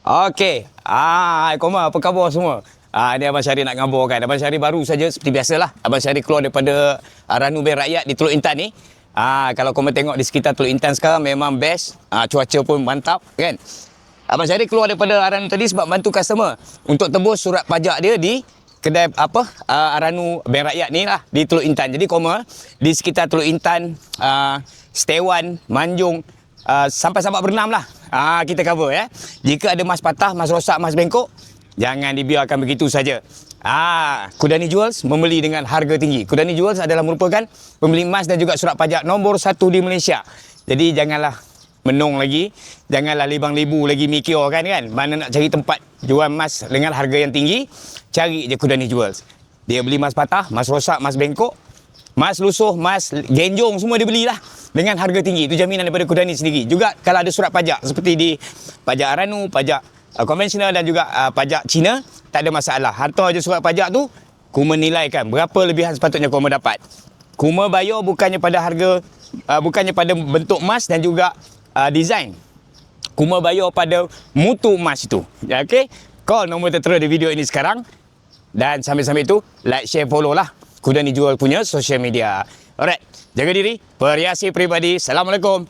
Okey. Koma, apa khabar semua? Ni Abang Syari nak ngabarkan. Abang Syari baru saja seperti biasalah. Abang Syari keluar daripada Ranu Bank Rakyat di Teluk Intan ni. Kalau korang tengok di sekitar Teluk Intan sekarang memang best. Cuaca pun mantap kan. Abang Syari keluar daripada Ranu tadi sebab bantu customer untuk tebus surat pajak dia di kedai Ranu Bank Rakyat ni lah di Teluk Intan. Jadi korang di sekitar Teluk Intan, Setewan, Manjung, sampai Sabak Bernam lah. Kita cover ya. Jika ada mas patah, mas rosak, mas bengkok, jangan dibiarkan begitu saja. Kudani Jewels membeli dengan harga tinggi. Kudani Jewels adalah merupakan pembeli emas dan juga surat pajak nombor 1 di Malaysia. Jadi janganlah menung lagi, janganlah libang-libu lagi mikir kan. Mana nak cari tempat jual emas dengan harga yang tinggi, cari je Kudani Jewels. Dia beli emas patah, emas rosak, emas bengkok, emas lusuh, emas genjong, semua dia belilah dengan harga tinggi. Itu jaminan daripada Kudani sendiri. Juga kalau ada surat pajak seperti di pajak Ranu, pajak konvensional dan juga pajak Cina, tak ada masalah. Hantar je surat pajak tu, Kuma nilaikan berapa lebihan sepatutnya Kuma dapat. Kuma bayar bukannya pada harga, bukannya pada bentuk emas dan juga design. Kuma bayar pada mutu emas itu. Okey? Call nombor tertera di video ini sekarang. Dan sambil-sambil itu, like, share, follow lah Kudani Jewels punya social media. Alright, jaga diri, perhiasi peribadi. Assalamualaikum.